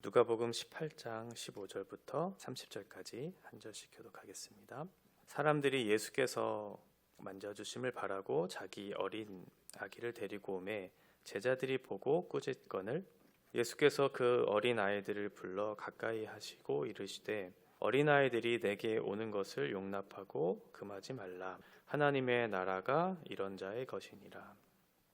누가복음 18장 15절부터 30절까지 한 절씩 교독하겠습니다. 사람들이 예수께서 만져주심을 바라고 자기 어린 아기를 데리고 오매 제자들이 보고 꾸짖거늘 예수께서 그 어린 아이들을 불러 가까이 하시고 이르시되 어린 아이들이 내게 오는 것을 용납하고 금하지 말라. 하나님의 나라가 이런 자의 것이니라.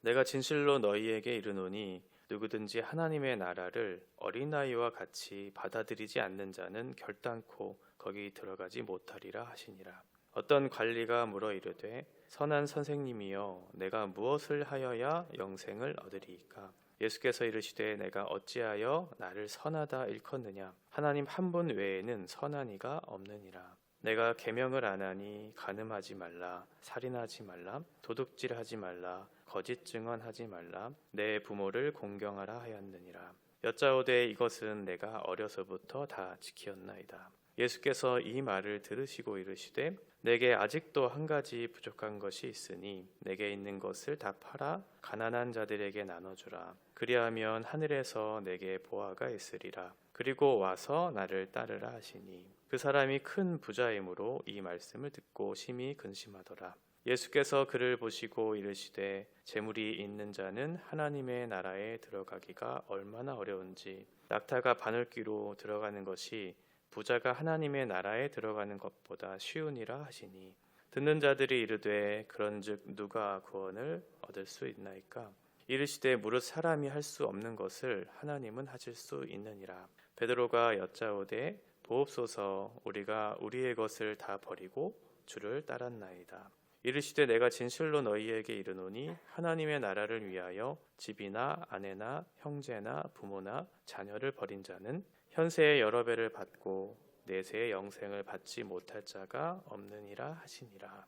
내가 진실로 너희에게 이르노니 누구든지 하나님의 나라를 어린아이와 같이 받아들이지 않는 자는 결단코 거기 들어가지 못하리라 하시니라. 어떤 관리가 물어 이르되 선한 선생님이여 내가 무엇을 하여야 영생을 얻으리이까? 예수께서 이르시되 내가 어찌하여 나를 선하다 일컫느냐? 하나님 한 분 외에는 선한 이가 없느니라. 내가 계명을 안 하니 간음하지 말라, 살인하지 말라, 도둑질하지 말라, 거짓 증언하지 말라, 내 부모를 공경하라 하였느니라. 여짜오되 이것은 내가 어려서부터 다 지키었나이다. 예수께서 이 말을 들으시고 이르시되 내게 아직도 한 가지 부족한 것이 있으니 내게 있는 것을 다 팔아 가난한 자들에게 나눠주라. 그리하면 하늘에서 내게 보화가 있으리라. 그리고 와서 나를 따르라 하시니 그 사람이 큰 부자이므로 이 말씀을 듣고 심히 근심하더라. 예수께서 그를 보시고 이르시되 재물이 있는 자는 하나님의 나라에 들어가기가 얼마나 어려운지 낙타가 바늘귀로 들어가는 것이 부자가 하나님의 나라에 들어가는 것보다 쉬우니라 하시니 듣는 자들이 이르되 그런즉 누가 구원을 얻을 수 있나이까? 이르시되 무릇 사람이 할 수 없는 것을 하나님은 하실 수 있느니라. 베드로가 여짜오되 보옵소서 우리가 우리의 것을 다 버리고 주를 따랐나이다. 이르시되 내가 진실로 너희에게 이르노니 하나님의 나라를 위하여 집이나 아내나 형제나 부모나 자녀를 버린 자는 현세의 여러 배를 받고 내세의 영생을 받지 못할 자가 없느니라 하시니라.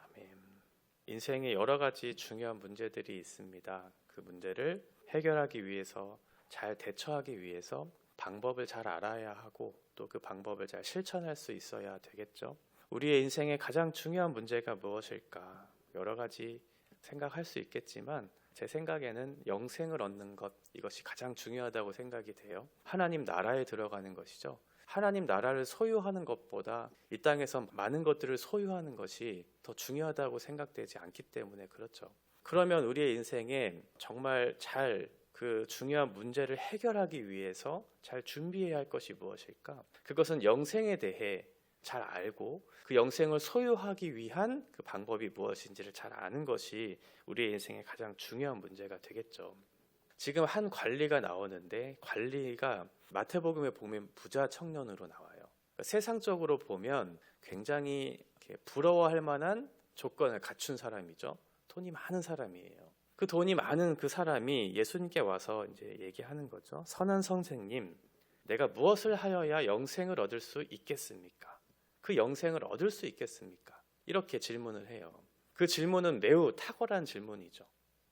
아멘. 인생에 여러 가지 중요한 문제들이 있습니다. 그 문제를 해결하기 위해서 잘 대처하기 위해서 방법을 잘 알아야 하고 또 그 방법을 잘 실천할 수 있어야 되겠죠. 우리의 인생의 가장 중요한 문제가 무엇일까? 여러 가지 생각할 수 있겠지만 제 생각에는 영생을 얻는 것, 이것이 가장 중요하다고 생각이 돼요. 하나님 나라에 들어가는 것이죠. 하나님 나라를 소유하는 것보다 이 땅에서 많은 것들을 소유하는 것이 더 중요하다고 생각되지 않기 때문에 그렇죠. 그러면 우리의 인생에 정말 잘 그 중요한 문제를 해결하기 위해서 잘 준비해야 할 것이 무엇일까? 그것은 영생에 대해 잘 알고 그 영생을 소유하기 위한 그 방법이 무엇인지를 잘 아는 것이 우리의 인생의 가장 중요한 문제가 되겠죠. 지금 한 관리가 나오는데 관리가 마태복음에 보면 부자 청년으로 나와요. 그러니까 세상적으로 보면 굉장히 이렇게 부러워할 만한 조건을 갖춘 사람이죠. 돈이 많은 사람이에요. 그 돈이 많은 그 사람이 예수님께 와서 이제 얘기하는 거죠. 선한 선생님, 내가 무엇을 하여야 영생을 얻을 수 있겠습니까? 그 영생을 얻을 수 있겠습니까? 이렇게 질문을 해요. 그 질문은 매우 탁월한 질문이죠.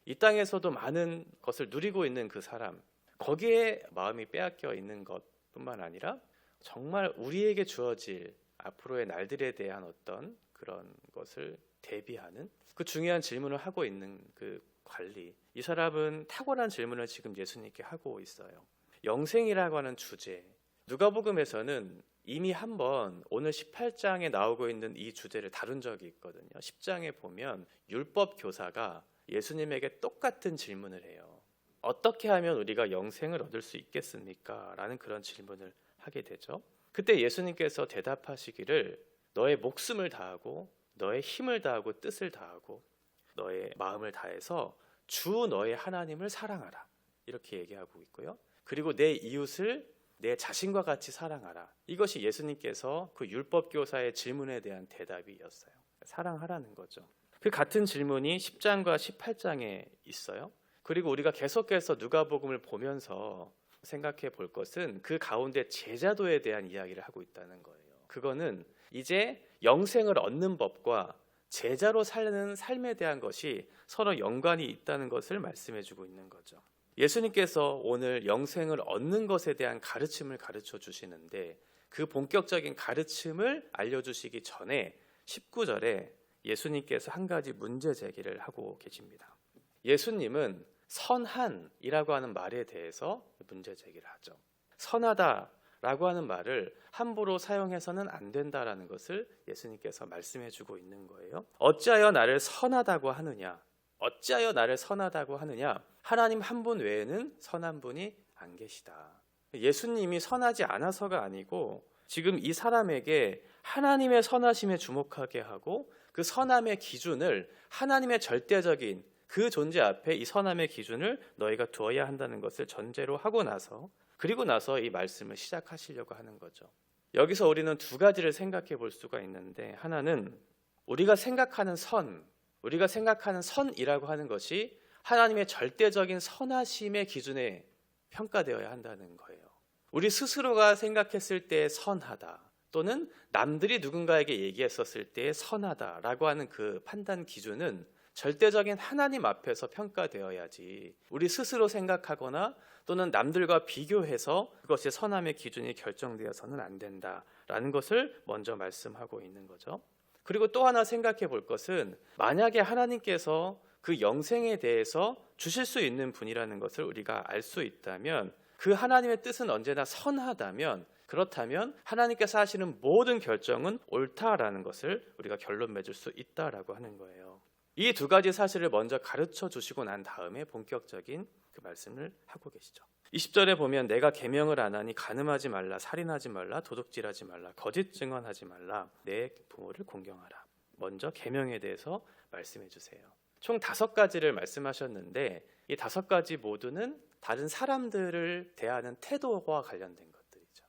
이 땅에서도 많은 것을 누리고 있는 그 사람, 거기에 마음이 빼앗겨 있는 것뿐만 아니라 정말 우리에게 주어질 앞으로의 날들에 대한 어떤 그런 것을 대비하는 그 중요한 질문을 하고 있는 그 관리, 이 사람은 탁월한 질문을 지금 예수님께 하고 있어요. 영생이라고 하는 주제, 누가복음에서는 이미 한번 오늘 18장에 나오고 있는 이 주제를 다룬 적이 있거든요. 10장에 보면 율법 교사가 예수님에게 똑같은 질문을 해요. 어떻게 하면 우리가 영생을 얻을 수 있겠습니까? 라는 그런 질문을 하게 되죠. 그때 예수님께서 대답하시기를 너의 목숨을 다하고 너의 힘을 다하고 뜻을 다하고 너의 마음을 다해서 주 너의 하나님을 사랑하라. 이렇게 얘기하고 있고요. 그리고 내 이웃을 내 자신과 같이 사랑하라. 이것이 예수님께서 그 율법교사의 질문에 대한 대답이었어요. 사랑하라는 거죠. 그 같은 질문이 10장과 18장에 있어요. 그리고 우리가 계속해서 누가복음을 보면서 생각해 볼 것은 그 가운데 제자도에 대한 이야기를 하고 있다는 거예요. 그거는 이제 영생을 얻는 법과 제자로 사는 삶에 대한 것이 서로 연관이 있다는 것을 말씀해 주고 있는 거죠. 예수님께서 오늘 영생을 얻는 것에 대한 가르침을 가르쳐 주시는데 그 본격적인 가르침을 알려주시기 전에 19절에 예수님께서 한 가지 문제 제기를 하고 계십니다. 예수님은 선한이라고 하는 말에 대해서 문제 제기를 하죠. 선하다라고 하는 말을 함부로 사용해서는 안 된다라는 것을 예수님께서 말씀해 주고 있는 거예요. 어찌하여 나를 선하다고 하느냐? 어찌하여 나를 선하다고 하느냐? 하나님 한 분 외에는 선한 분이 안 계시다. 예수님이 선하지 않아서가 아니고 지금 이 사람에게 하나님의 선하심에 주목하게 하고 그 선함의 기준을 하나님의 절대적인 그 존재 앞에 이 선함의 기준을 너희가 두어야 한다는 것을 전제로 하고 나서 그리고 나서 이 말씀을 시작하시려고 하는 거죠. 여기서 우리는 두 가지를 생각해 볼 수가 있는데, 하나는 우리가 생각하는 선이라고 하는 것이 하나님의 절대적인 선하심의 기준에 평가되어야 한다는 거예요. 우리 스스로가 생각했을 때 선하다, 또는 남들이 누군가에게 얘기했었을 때 선하다라고 하는 그 판단 기준은 절대적인 하나님 앞에서 평가되어야지, 우리 스스로 생각하거나 또는 남들과 비교해서 그것이 선함의 기준이 결정되어서는 안 된다라는 것을 먼저 말씀하고 있는 거죠. 그리고 또 하나 생각해 볼 것은, 만약에 하나님께서 그 영생에 대해서 주실 수 있는 분이라는 것을 우리가 알 수 있다면, 그 하나님의 뜻은 언제나 선하다면, 그렇다면 하나님께서 하시는 모든 결정은 옳다라는 것을 우리가 결론 맺을 수 있다라고 하는 거예요. 이 두 가지 사실을 먼저 가르쳐 주시고 난 다음에 본격적인 그 말씀을 하고 계시죠. 20절에 보면 내가 계명을 안 하니 간음하지 말라, 살인하지 말라, 도둑질하지 말라, 거짓 증언하지 말라, 내 부모를 공경하라. 먼저 계명에 대해서 말씀해 주세요. 총 5가지를 말씀하셨는데 이 5가지 모두는 다른 사람들을 대하는 태도와 관련된 것들이죠.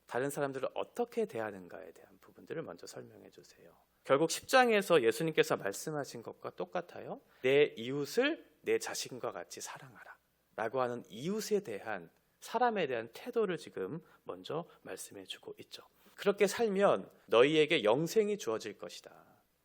다른 사람들을 어떻게 대하는가에 대한 부분들을 먼저 설명해 주세요. 결국 10장에서 예수님께서 말씀하신 것과 똑같아요. 내 이웃을 내 자신과 같이 사랑하라 라고 하는 이웃에 대한, 사람에 대한 태도를 지금 먼저 말씀해 주고 있죠. 그렇게 살면 너희에게 영생이 주어질 것이다.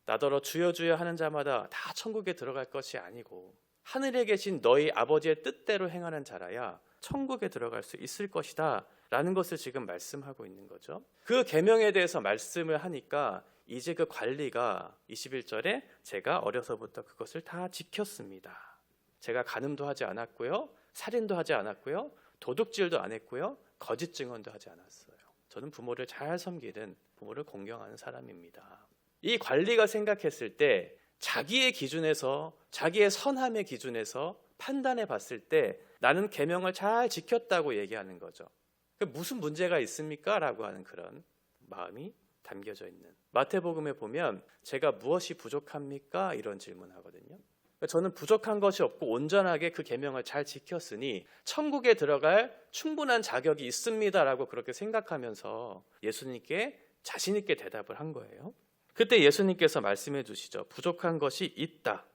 나더러 주여 주여 하는 자마다 다 천국에 들어갈 것이 아니고 하늘에 계신 너희 아버지의 뜻대로 행하는 자라야 천국에 들어갈 수 있을 것이다 라는 것을 지금 말씀하고 있는 거죠. 그 계명에 대해서 말씀을 하니까 이제 그 관리가 21절에 제가 어려서부터 그것을 다 지켰습니다. 제가 간음도 하지 않았고요, 살인도 하지 않았고요, 도둑질도 안 했고요, 거짓 증언도 하지 않았어요. 저는 부모를 잘 섬기는, 부모를 공경하는 사람입니다. 이 관리가 생각했을 때 자기의 기준에서, 자기의 선함의 기준에서 판단해 봤을 때 나는 계명을 잘 지켰다고 얘기하는 거죠. 무슨 문제가 있습니까? 라고 하는 그런 마음이 담겨져 있는, 마태복음에 보면 제가 무엇이 부족합니까? 이런 질문하거든요. 저는 부족한 것이 없고 온전하게 그 계명을 잘 지켰으니 천국에 들어갈 충분한 자격이 있습니다라고 그렇게 생각하면서 예수님께 자신 있게 대답을 한 거예요. 그때 예수님께서 말씀해 주시죠. 부족한 것이 있다.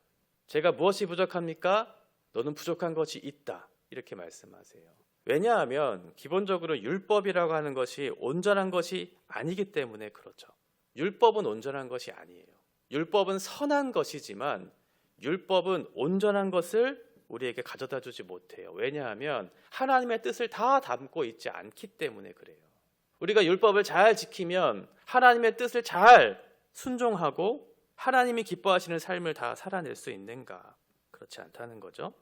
제가 무엇이 부족합니까? 너는 부족한 것이 있다. 이렇게 말씀하세요. 왜냐하면 기본적으로 율법이라고 하는 것이 온전한 것이 아니기 때문에 그렇죠. 율법은 온전한 것이 아니에요. 율법은 선한 것이지만 율법은 온전한 것을 우리에게 가져다 주지 못해요. 왜냐하면 하나님의 뜻을 다 담고 있지 않기 때문에 그래요. 우리가 율법을 잘 지키면 하나님의 뜻을 잘 순종하고 하나님이 기뻐하시는 삶을 다 살아낼 수 있는가? 그렇지 않다는 거죠.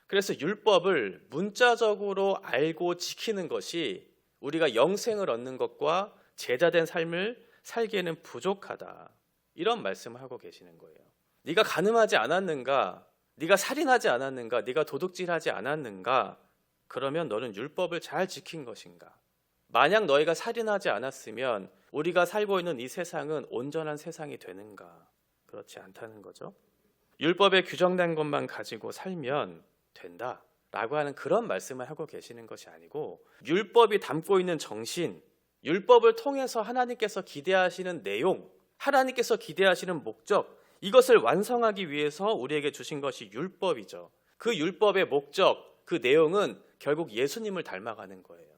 그래서 율법을 문자적으로 알고 지키는 것이 우리가 영생을 얻는 것과 제자된 삶을 살기에는 부족하다. 이런 말씀을 하고 계시는 거예요. 네가 간음하지 않았는가? 네가 살인하지 않았는가? 네가 도둑질하지 않았는가? 그러면 너는 율법을 잘 지킨 것인가? 만약 너희가 살인하지 않았으면 우리가 살고 있는 이 세상은 온전한 세상이 되는가? 그렇지 않다는 거죠. 율법에 규정된 것만 가지고 살면 된다라고 하는 그런 말씀을 하고 계시는 것이 아니고, 율법이 담고 있는 정신, 율법을 통해서 하나님께서 기대하시는 내용, 하나님께서 기대하시는 목적, 이것을 완성하기 위해서 우리에게 주신 것이 율법이죠. 그 율법의 목적, 그 내용은 결국 예수님을 닮아가는 거예요.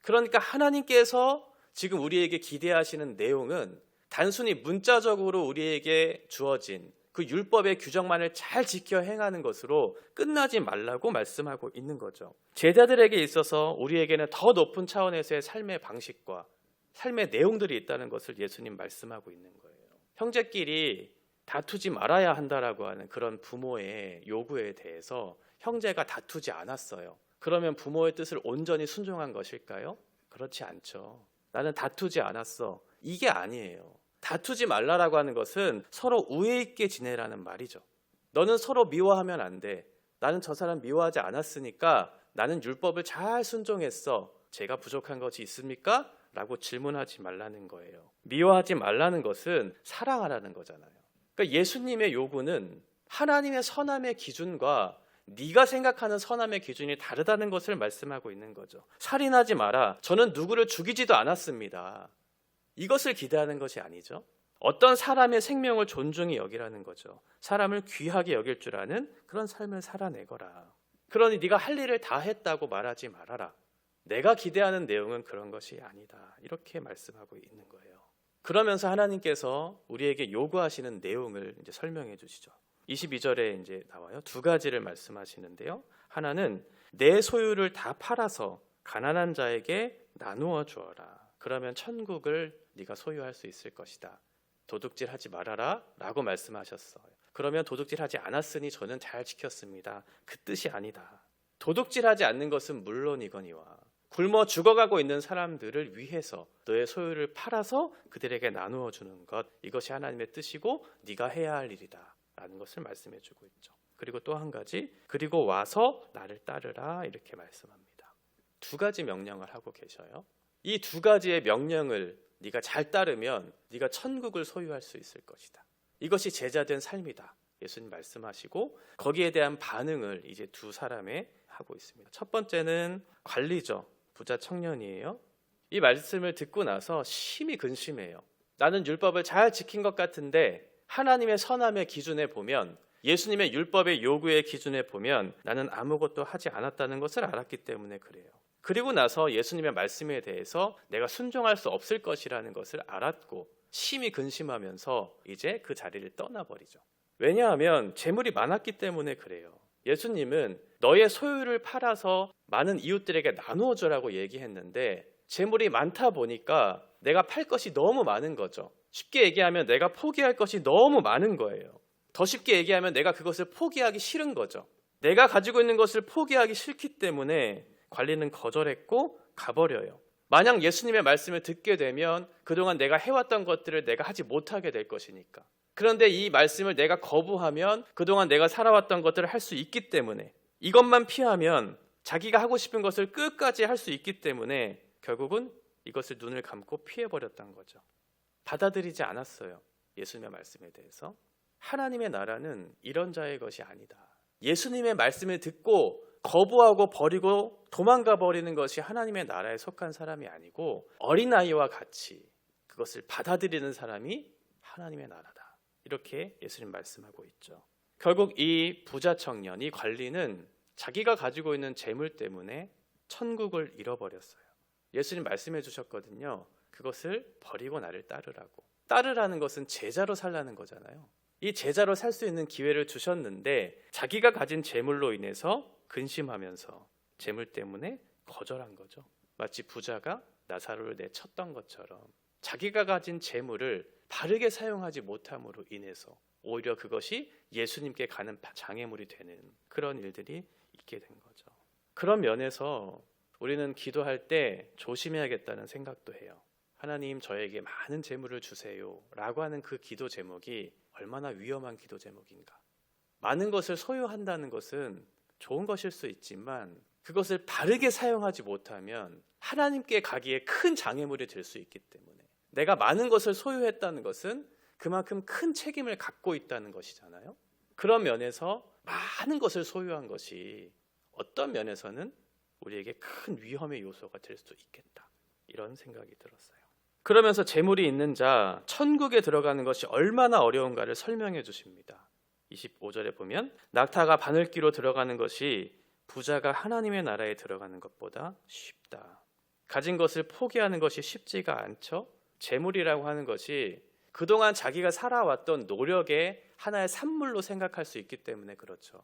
그러니까 하나님께서 지금 우리에게 기대하시는 내용은 단순히 문자적으로 우리에게 주어진 그 율법의 규정만을 잘 지켜 행하는 것으로 끝나지 말라고 말씀하고 있는 거죠. 제자들에게 있어서 우리에게는 더 높은 차원에서의 삶의 방식과 삶의 내용들이 있다는 것을 예수님 말씀하고 있는 거예요. 형제끼리 다투지 말아야 한다라고 하는 그런 부모의 요구에 대해서 형제가 다투지 않았어요. 그러면 부모의 뜻을 온전히 순종한 것일까요? 그렇지 않죠. 나는 다투지 않았어. 이게 아니에요. 다투지 말라라고 하는 것은 서로 우애 있게 지내라는 말이죠. 너는 서로 미워하면 안 돼. 나는 저 사람 미워하지 않았으니까 나는 율법을 잘 순종했어. 제가 부족한 것이 있습니까? 라고 질문하지 말라는 거예요. 미워하지 말라는 것은 사랑하라는 거잖아요. 그러니까 예수님의 요구는 하나님의 선함의 기준과 네가 생각하는 선함의 기준이 다르다는 것을 말씀하고 있는 거죠. 살인하지 마라. 저는 누구를 죽이지도 않았습니다. 이것을 기대하는 것이 아니죠. 어떤 사람의 생명을 존중히 여기라는 거죠. 사람을 귀하게 여길 줄 아는 그런 삶을 살아내거라. 그러니 네가 할 일을 다 했다고 말하지 말아라. 내가 기대하는 내용은 그런 것이 아니다. 이렇게 말씀하고 있는 거예요. 그러면서 하나님께서 우리에게 요구하시는 내용을 이제 설명해 주시죠. 22절에 이제 나와요. 두 가지를 말씀하시는데요. 하나는 내 소유를 다 팔아서 가난한 자에게 나누어 주어라. 그러면 천국을 네가 소유할 수 있을 것이다. 도둑질하지 말아라 라고 말씀하셨어요. 그러면 도둑질하지 않았으니 저는 잘 지켰습니다. 그 뜻이 아니다. 도둑질하지 않는 것은 물론이거니와 굶어 죽어가고 있는 사람들을 위해서 너의 소유를 팔아서 그들에게 나누어 주는 것, 이것이 하나님의 뜻이고 네가 해야 할 일이다 라는 것을 말씀해 주고 있죠. 그리고 또 한 가지, 그리고 와서 나를 따르라 이렇게 말씀합니다. 두 가지 명령을 하고 계셔요. 이 두 가지의 명령을 네가 잘 따르면 네가 천국을 소유할 수 있을 것이다. 이것이 제자된 삶이다. 예수님 말씀하시고 거기에 대한 반응을 이제 두 사람에 하고 있습니다. 첫 번째는 관리죠. 부자 청년이에요. 이 말씀을 듣고 나서 심히 근심해요. 나는 율법을 잘 지킨 것 같은데 하나님의 선함의 기준에 보면, 예수님의 율법의 요구의 기준에 보면 나는 아무것도 하지 않았다는 것을 알았기 때문에 그래요. 그리고 나서 예수님의 말씀에 대해서 내가 순종할 수 없을 것이라는 것을 알았고 심히 근심하면서 이제 그 자리를 떠나버리죠. 왜냐하면 재물이 많았기 때문에 그래요. 예수님은 너의 소유를 팔아서 많은 이웃들에게 나누어 주라고 얘기했는데 재물이 많다 보니까 내가 팔 것이 너무 많은 거죠. 쉽게 얘기하면 내가 포기할 것이 너무 많은 거예요. 더 쉽게 얘기하면 내가 그것을 포기하기 싫은 거죠. 내가 가지고 있는 것을 포기하기 싫기 때문에 관리는 거절했고 가버려요. 만약 예수님의 말씀을 듣게 되면 그동안 내가 해왔던 것들을 내가 하지 못하게 될 것이니까. 그런데 이 말씀을 내가 거부하면 그동안 내가 살아왔던 것들을 할 수 있기 때문에, 이것만 피하면 자기가 하고 싶은 것을 끝까지 할 수 있기 때문에 결국은 이것을 눈을 감고 피해버렸던 거죠. 받아들이지 않았어요. 예수님의 말씀에 대해서. 하나님의 나라는 이런 자의 것이 아니다. 예수님의 말씀을 듣고 거부하고 버리고 도망가 버리는 것이 하나님의 나라에 속한 사람이 아니고 어린아이와 같이 그것을 받아들이는 사람이 하나님의 나라다. 이렇게 예수님 말씀하고 있죠. 결국 이 부자 청년, 이 관리는 자기가 가지고 있는 재물 때문에 천국을 잃어버렸어요. 예수님 말씀해 주셨거든요. 그것을 버리고 나를 따르라고. 따르라는 것은 제자로 살라는 거잖아요. 이 제자로 살 수 있는 기회를 주셨는데 자기가 가진 재물로 인해서 근심하면서 재물 때문에 거절한 거죠. 마치 부자가 나사로를 내쳤던 것처럼 자기가 가진 재물을 바르게 사용하지 못함으로 인해서 오히려 그것이 예수님께 가는 장애물이 되는 그런 일들이 있게 된 거죠. 그런 면에서 우리는 기도할 때 조심해야겠다는 생각도 해요. 하나님, 저에게 많은 재물을 주세요 라고 하는 그 기도 제목이 얼마나 위험한 기도 제목인가. 많은 것을 소유한다는 것은 좋은 것일 수 있지만 그것을 바르게 사용하지 못하면 하나님께 가기에 큰 장애물이 될 수 있기 때문에, 내가 많은 것을 소유했다는 것은 그만큼 큰 책임을 갖고 있다는 것이잖아요. 그런 면에서 많은 것을 소유한 것이 어떤 면에서는 우리에게 큰 위험의 요소가 될 수도 있겠다, 이런 생각이 들었어요. 그러면서 재물이 있는 자 천국에 들어가는 것이 얼마나 어려운가를 설명해 주십니다. 25절에 보면 낙타가 바늘귀로 들어가는 것이 부자가 하나님의 나라에 들어가는 것보다 쉽다. 가진 것을 포기하는 것이 쉽지가 않죠. 재물이라고 하는 것이 그동안 자기가 살아왔던 노력의 하나의 산물로 생각할 수 있기 때문에 그렇죠.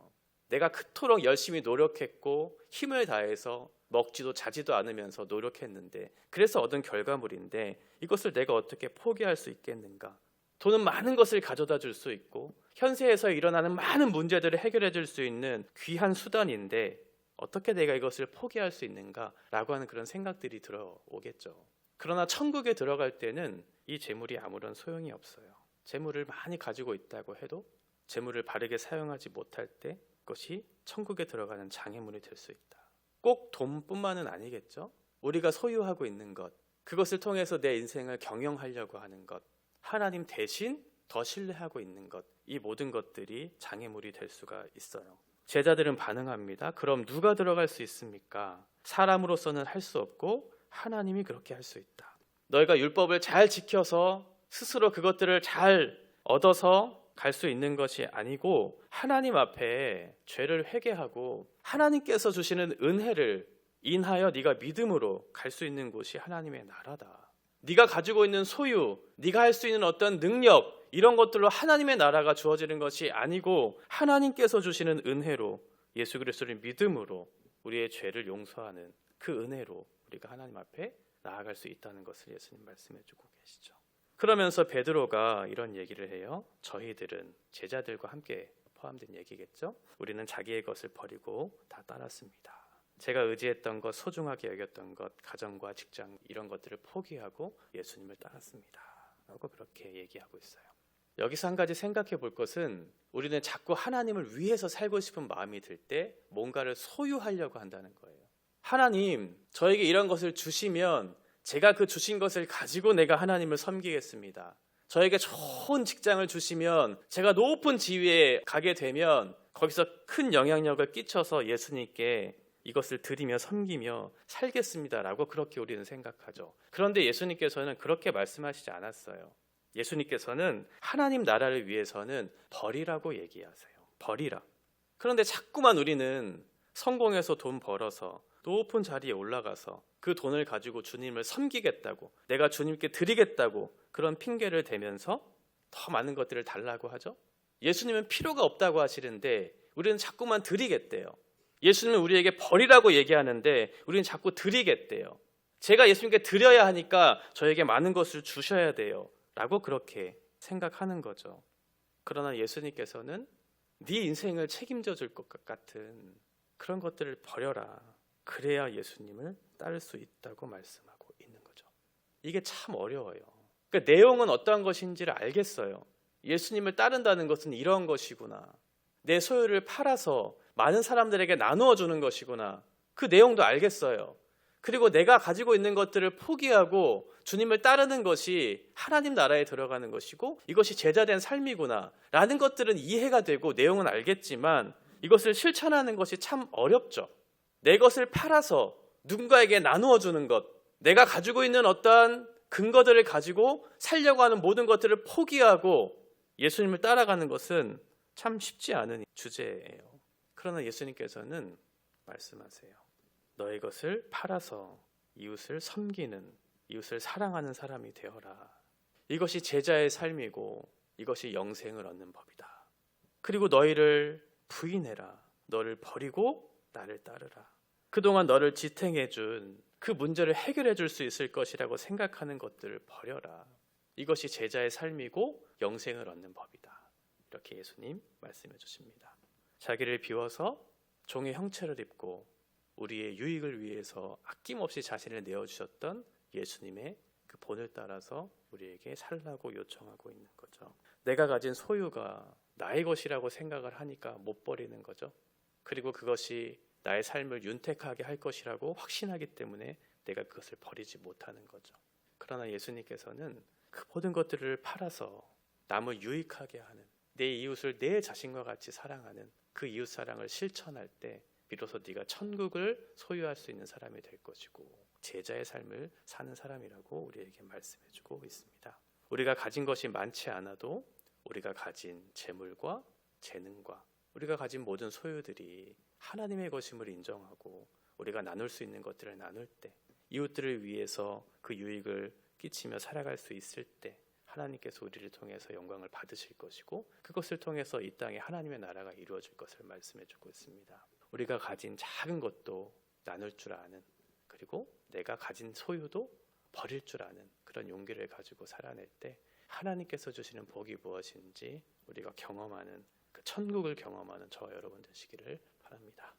내가 그토록 열심히 노력했고 힘을 다해서 먹지도 자지도 않으면서 노력했는데 그래서 얻은 결과물인데 이것을 내가 어떻게 포기할 수 있겠는가. 돈은 많은 것을 가져다 줄 수 있고 현세에서 일어나는 많은 문제들을 해결해 줄 수 있는 귀한 수단인데 어떻게 내가 이것을 포기할 수 있는가라고 하는 그런 생각들이 들어오겠죠. 그러나 천국에 들어갈 때는 이 재물이 아무런 소용이 없어요. 재물을 많이 가지고 있다고 해도 재물을 바르게 사용하지 못할 때 그것이 천국에 들어가는 장애물이 될 수 있다. 꼭 돈뿐만은 아니겠죠. 우리가 소유하고 있는 것, 그것을 통해서 내 인생을 경영하려고 하는 것, 하나님 대신 더 신뢰하고 있는 것, 이 모든 것들이 장애물이 될 수가 있어요. 제자들은 반응합니다. 그럼 누가 들어갈 수 있습니까? 사람으로서는 할 수 없고 하나님이 그렇게 할 수 있다. 너희가 율법을 잘 지켜서 스스로 그것들을 잘 얻어서 갈 수 있는 것이 아니고 하나님 앞에 죄를 회개하고 하나님께서 주시는 은혜를 인하여 네가 믿음으로 갈 수 있는 곳이 하나님의 나라다. 네가 가지고 있는 소유, 네가 할 수 있는 어떤 능력, 이런 것들로 하나님의 나라가 주어지는 것이 아니고 하나님께서 주시는 은혜로 예수 그리스도를 믿음으로 우리의 죄를 용서하는 그 은혜로 우리가 하나님 앞에 나아갈 수 있다는 것을 예수님 말씀해 주고 계시죠. 그러면서 베드로가 이런 얘기를 해요. 저희들은 제자들과 함께 포함된 얘기겠죠. 우리는 자기의 것을 버리고 다 따랐습니다. 제가 의지했던 것, 소중하게 여겼던 것, 가정과 직장 이런 것들을 포기하고 예수님을 따랐습니다. 라고 그렇게 얘기하고 있어요. 여기서 한 가지 생각해 볼 것은 우리는 자꾸 하나님을 위해서 살고 싶은 마음이 들 때 뭔가를 소유하려고 한다는 거예요. 하나님, 저에게 이런 것을 주시면 제가 그 주신 것을 가지고 내가 하나님을 섬기겠습니다. 저에게 좋은 직장을 주시면 제가 높은 지위에 가게 되면 거기서 큰 영향력을 끼쳐서 예수님께 이것을 드리며 섬기며 살겠습니다라고 그렇게 우리는 생각하죠. 그런데 예수님께서는 그렇게 말씀하시지 않았어요. 예수님께서는 하나님 나라를 위해서는 버리라고 얘기하세요. 버리라. 그런데 자꾸만 우리는 성공해서 돈 벌어서 높은 자리에 올라가서 그 돈을 가지고 주님을 섬기겠다고, 내가 주님께 드리겠다고 그런 핑계를 대면서 더 많은 것들을 달라고 하죠. 예수님은 필요가 없다고 하시는데 우리는 자꾸만 드리겠대요. 예수님은 우리에게 버리라고 얘기하는데 우리는 자꾸 드리겠대요. 제가 예수님께 드려야 하니까 저에게 많은 것을 주셔야 돼요 라고 그렇게 생각하는 거죠. 그러나 예수님께서는 네 인생을 책임져 줄 것 같은 그런 것들을 버려라. 그래야 예수님을 따를 수 있다고 말씀하고 있는 거죠. 이게 참 어려워요. 그러니까 내용은 어떠한 것인지를 알겠어요. 예수님을 따른다는 것은 이런 것이구나. 내 소유를 팔아서 많은 사람들에게 나누어 주는 것이구나. 그 내용도 알겠어요. 그리고 내가 가지고 있는 것들을 포기하고 주님을 따르는 것이 하나님 나라에 들어가는 것이고 이것이 제자된 삶이구나 라는 것들은 이해가 되고 내용은 알겠지만 이것을 실천하는 것이 참 어렵죠. 내 것을 팔아서 누군가에게 나누어 주는 것, 내가 가지고 있는 어떠한 근거들을 가지고 살려고 하는 모든 것들을 포기하고 예수님을 따라가는 것은 참 쉽지 않은 주제예요. 그러나 예수님께서는 말씀하세요. 너의 것을 팔아서 이웃을 섬기는, 이웃을 사랑하는 사람이 되어라. 이것이 제자의 삶이고 이것이 영생을 얻는 법이다. 그리고 너희를 부인해라. 너를 버리고 나를 따르라. 그동안 너를 지탱해 준 그 문제를 해결해 줄 수 있을 것이라고 생각하는 것들을 버려라. 이것이 제자의 삶이고 영생을 얻는 법이다. 이렇게 예수님 말씀해 주십니다. 자기를 비워서 종의 형체를 입고 우리의 유익을 위해서 아낌없이 자신을 내어주셨던 예수님의 그 본을 따라서 우리에게 살라고 요청하고 있는 거죠. 내가 가진 소유가 나의 것이라고 생각을 하니까 못 버리는 거죠. 그리고 그것이 나의 삶을 윤택하게 할 것이라고 확신하기 때문에 내가 그것을 버리지 못하는 거죠. 그러나 예수님께서는 그 모든 것들을 팔아서 남을 유익하게 하는, 내 이웃을 내 자신과 같이 사랑하는 그 이웃 사랑을 실천할 때 비로소 네가 천국을 소유할 수 있는 사람이 될 것이고 제자의 삶을 사는 사람이라고 우리에게 말씀해주고 있습니다. 우리가 가진 것이 많지 않아도 우리가 가진 재물과 재능과 우리가 가진 모든 소유들이 하나님의 것임을 인정하고 우리가 나눌 수 있는 것들을 나눌 때 이웃들을 위해서 그 유익을 끼치며 살아갈 수 있을 때 하나님께서 우리를 통해서 영광을 받으실 것이고 그것을 통해서 이 땅에 하나님의 나라가 이루어질 것을 말씀해주고 있습니다. 우리가 가진 작은 것도 나눌 줄 아는, 그리고 내가 가진 소유도 버릴 줄 아는 그런 용기를 가지고 살아낼 때 하나님께서 주시는 복이 무엇인지 우리가 경험하는 그 천국을 경험하는 저와 여러분 되시기를 바랍니다.